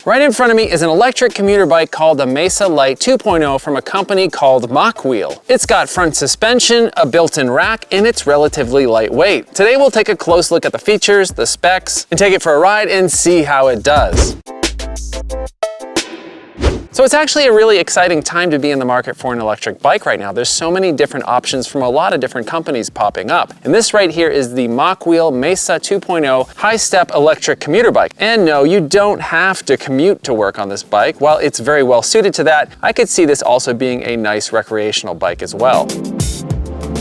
Right in front of me is an electric commuter bike called the Mesa Lite 2.0 from a company called Mokwheel. It's got front suspension, a built-in rack, and it's relatively lightweight. Today we'll take a close look at the features, the specs, and take it for a ride and see how it does. So it's actually a really exciting time to be in the market for an electric bike right now. There's so many different options from a lot of different companies popping up. And this right here is the Mokwheel Mesa 2.0 high-step electric commuter bike. And no, you don't have to commute to work on this bike. While it's very well suited to that, I could see this also being a nice recreational bike as well.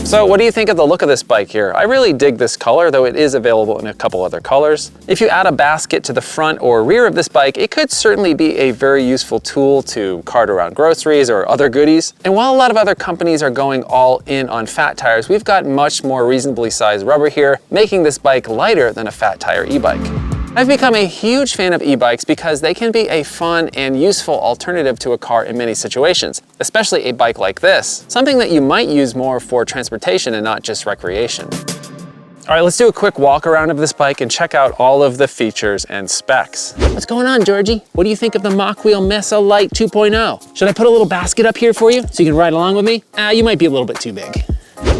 So what do you think of the look of this bike here? I really dig this color, though it is available in a couple other colors. If you add a basket to the front or rear of this bike, it could certainly be a very useful tool to cart around groceries or other goodies. And while a lot of other companies are going all in on fat tires, we've got much more reasonably sized rubber here, making this bike lighter than a fat tire e-bike. I've become a huge fan of e-bikes because they can be a fun and useful alternative to a car in many situations, especially a bike like this, something that you might use more for transportation and not just recreation. All right, let's do a quick walk around of this bike and check out all of the features and specs. What's going on, Georgie? What do you think of the Mokwheel Mesa Lite 2.0? Should I put a little basket up here for you so you can ride along with me? You might be a little bit too big.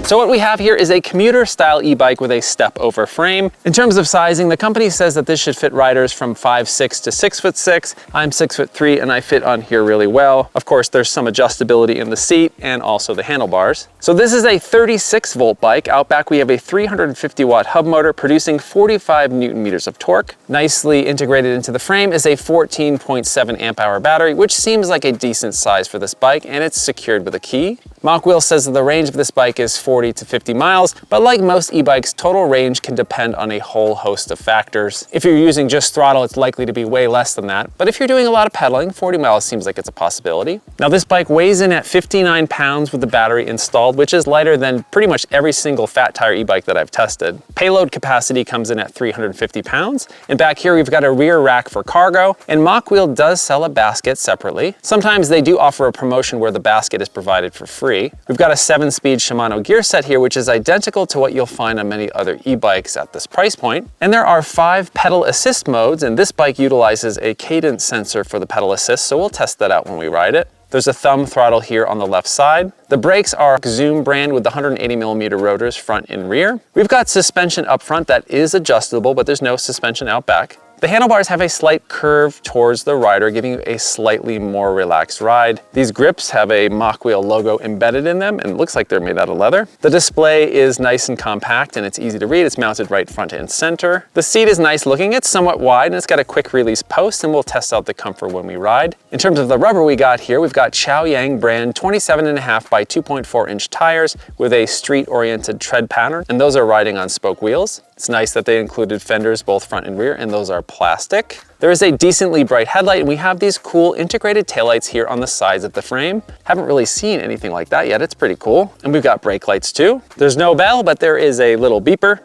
So what we have here is a commuter style e-bike with a step over frame. In terms of sizing, the company says that this should fit riders from 5'6" to 6'6". I'm 6'3" and I fit on here really well. Of course, there's some adjustability in the seat and also the handlebars. So this is a 36 volt bike. Out back we have a 350 watt hub motor producing 45 Newton meters of torque. Nicely integrated into the frame is a 14.7 amp hour battery, which seems like a decent size for this bike, and it's secured with a key. Mokwheel says that the range of this bike is 40 to 50 miles, but like most e-bikes, total range can depend on a whole host of factors. If you're using just throttle, it's likely to be way less than that. But if you're doing a lot of pedaling, 40 miles seems like it's a possibility. Now this bike weighs in at 59 pounds with the battery installed, which is lighter than pretty much every single fat tire e-bike that I've tested. Payload capacity comes in at 350 pounds. And back here, we've got a rear rack for cargo, and Mokwheel does sell a basket separately. Sometimes they do offer a promotion where the basket is provided for free. We've got a 7-speed Shimano gear set here, which is identical to what you'll find on many other e-bikes at this price point. And there are 5 pedal assist modes, and this bike utilizes a cadence sensor for the pedal assist, so we'll test that out when we ride it. There's a thumb throttle here on the left side. The brakes are Zoom brand with the 180mm rotors front and rear. We've got suspension up front that is adjustable, but there's no suspension out back. The handlebars have a slight curve towards the rider, giving you a slightly more relaxed ride. These grips have a Mokwheel logo embedded in them, and it looks like they're made out of leather. The display is nice and compact, and it's easy to read. It's mounted right front and center. The seat is nice looking. It's somewhat wide, and it's got a quick release post, and we'll test out the comfort when we ride. In terms of the rubber we got here, we've got Chaoyang brand 27.5 by 2.4 inch tires with a street-oriented tread pattern, and those are riding on spoke wheels. It's nice that they included fenders both front and rear, and those are plastic. There is a decently bright headlight, and we have these cool integrated taillights here on the sides of the frame. Haven't really seen anything like that yet. It's pretty cool. And we've got brake lights too. There's no bell, but there is a little beeper.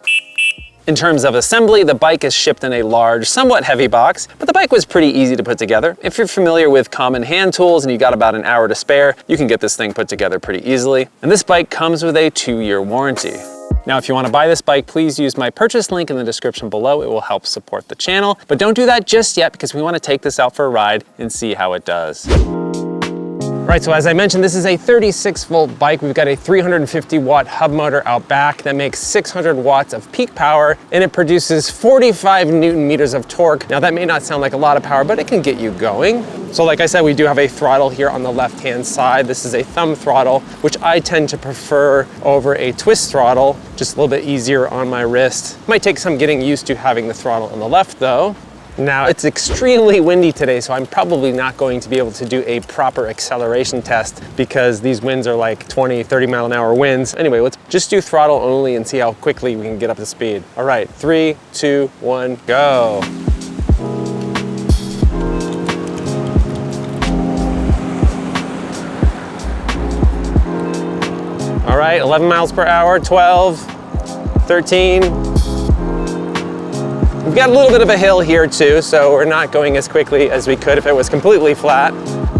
In terms of assembly, the bike is shipped in a large, somewhat heavy box, but the bike was pretty easy to put together. If you're familiar with common hand tools and you got about an hour to spare, you can get this thing put together pretty easily. And this bike comes with a 2-year warranty. Now, if you want to buy this bike, please use my purchase link in the description below. It will help support the channel, but don't do that just yet because we want to take this out for a ride and see how it does. Right, so as I mentioned, this is a 36 volt bike. We've got a 350 watt hub motor out back that makes 600 watts of peak power, and it produces 45 Newton meters of torque. Now that may not sound like a lot of power, but it can get you going. So like I said, we do have a throttle here on the left-hand side. This is a thumb throttle, which I tend to prefer over a twist throttle, just a little bit easier on my wrist. Might take some getting used to having the throttle on the left though. Now, it's extremely windy today, so I'm probably not going to be able to do a proper acceleration test because these winds are like 20, 30 mile an hour winds. Anyway, let's just do throttle only and see how quickly we can get up to speed. All right, 3, 2, 1, go. All right, 11 miles per hour, 12, 13. We've got a little bit of a hill here too, so we're not going as quickly as we could if it was completely flat.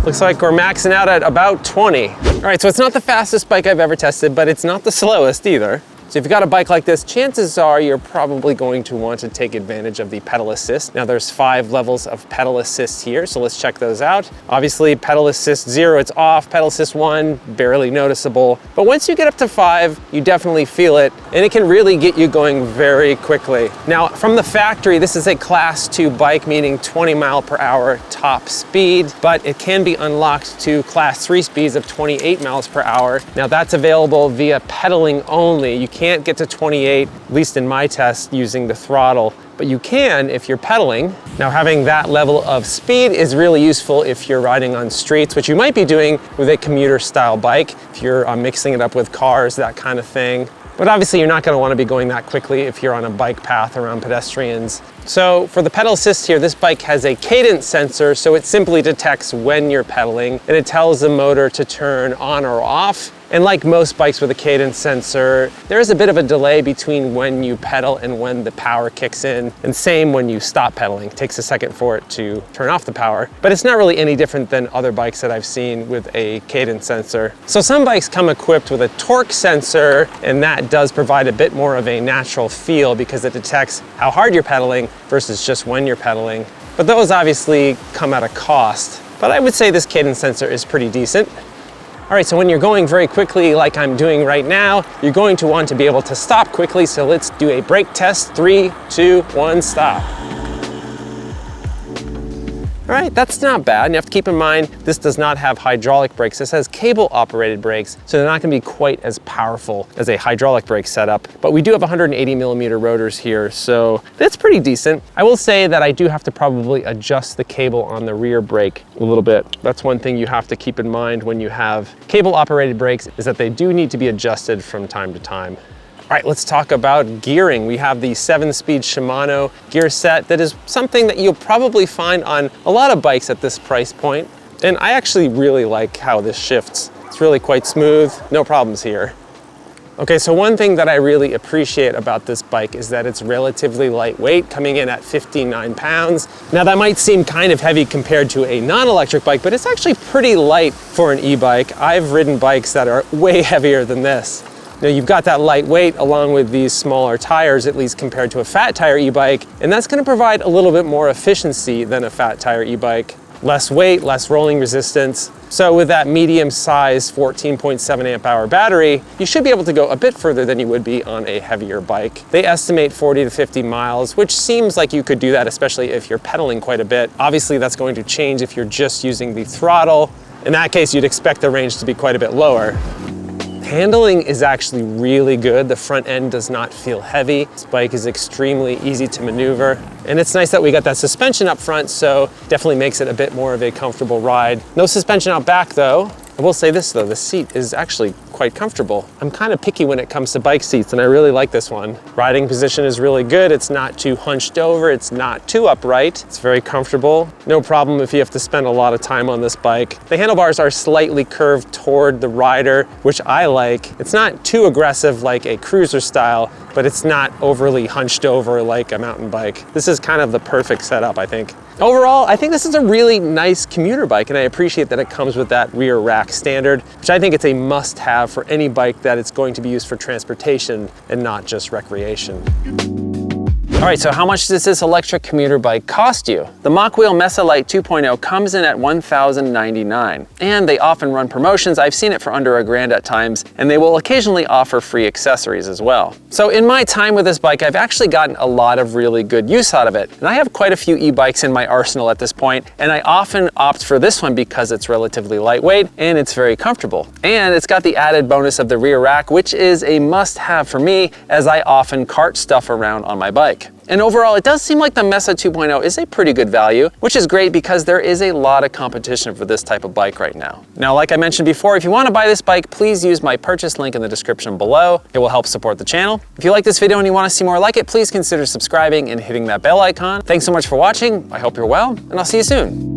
Looks like we're maxing out at about 20. All right, so it's not the fastest bike I've ever tested, but it's not the slowest either. So if you've got a bike like this, chances are you're probably going to want to take advantage of the pedal assist. Now there's 5 levels of pedal assist here, so let's check those out. Obviously pedal assist 0, it's off. Pedal assist 1, barely noticeable. But once you get up to 5, you definitely feel it, and it can really get you going very quickly. Now from the factory, this is a class 2 bike, meaning 20 mile per hour top speed, but it can be unlocked to class 3 speeds of 28 miles per hour. Now that's available via pedaling only. You can't get to 28, at least in my test, using the throttle, but you can if you're pedaling. Now having that level of speed is really useful if you're riding on streets, which you might be doing with a commuter style bike, if you're mixing it up with cars, that kind of thing. But obviously you're not going to want to be going that quickly if you're on a bike path around pedestrians. So for the pedal assist here, this bike has a cadence sensor, so it simply detects when you're pedaling, and it tells the motor to turn on or off. And like most bikes with a cadence sensor, there is a bit of a delay between when you pedal and when the power kicks in. And same when you stop pedaling. It takes a second for it to turn off the power. But it's not really any different than other bikes that I've seen with a cadence sensor. So some bikes come equipped with a torque sensor, and that does provide a bit more of a natural feel because it detects how hard you're pedaling versus just when you're pedaling. But those obviously come at a cost. But I would say this cadence sensor is pretty decent. All right, so when you're going very quickly like I'm doing right now, you're going to want to be able to stop quickly. So let's do a brake test. 3, 2, 1, stop. All right, that's not bad. And you have to keep in mind, this does not have hydraulic brakes. This has cable operated brakes, so they're not gonna be quite as powerful as a hydraulic brake setup. But we do have 180 millimeter rotors here, so that's pretty decent. I will say that I do have to probably adjust the cable on the rear brake a little bit. That's one thing you have to keep in mind when you have cable operated brakes, is that they do need to be adjusted from time to time. All right, let's talk about gearing. We have the 7-speed Shimano gear set that is something that you'll probably find on a lot of bikes at this price point. And I actually really like how this shifts. It's really quite smooth, no problems here. Okay, so one thing that I really appreciate about this bike is that it's relatively lightweight, coming in at 59 pounds. Now that might seem kind of heavy compared to a non-electric bike, but it's actually pretty light for an e-bike. I've ridden bikes that are way heavier than this. Now you've got that lightweight along with these smaller tires, at least compared to a fat tire e-bike, and that's going to provide a little bit more efficiency than a fat tire e-bike. Less weight, less rolling resistance. So with that medium size 14.7 amp hour battery, you should be able to go a bit further than you would be on a heavier bike. They estimate 40 to 50 miles, which seems like you could do that, especially if you're pedaling quite a bit. Obviously that's going to change if you're just using the throttle. In that case, you'd expect the range to be quite a bit lower. Handling is actually really good. The front end does not feel heavy. This bike is extremely easy to maneuver. And it's nice that we got that suspension up front, so definitely makes it a bit more of a comfortable ride. No suspension out back though. I will say this though, the seat is actually quite comfortable. I'm kind of picky when it comes to bike seats, and I really like this one. Riding position is really good. It's not too hunched over. It's not too upright. It's very comfortable. No problem if you have to spend a lot of time on this bike. The handlebars are slightly curved toward the rider, which I like. It's not too aggressive like a cruiser style, but it's not overly hunched over like a mountain bike. This is kind of the perfect setup, I think. Overall, I think this is a really nice commuter bike, and I appreciate that it comes with that rear rack standard, which I think it's a must-have for any bike that it's going to be used for transportation and not just recreation. All right, so how much does this electric commuter bike cost you? The Mokwheel Mesa Lite 2.0 comes in at $1,099, and they often run promotions. I've seen it for under $1,000 at times, and they will occasionally offer free accessories as well. So in my time with this bike, I've actually gotten a lot of really good use out of it. And I have quite a few e-bikes in my arsenal at this point, and I often opt for this one because it's relatively lightweight and it's very comfortable. And it's got the added bonus of the rear rack, which is a must-have for me as I often cart stuff around on my bike. And overall, it does seem like the Mesa 2.0 is a pretty good value, which is great because there is a lot of competition for this type of bike right now. Now, like I mentioned before, if you want to buy this bike, please use my purchase link in the description below. It will help support the channel. If you like this video and you want to see more like it, please consider subscribing and hitting that bell icon. Thanks so much for watching. I hope you're well, and I'll see you soon.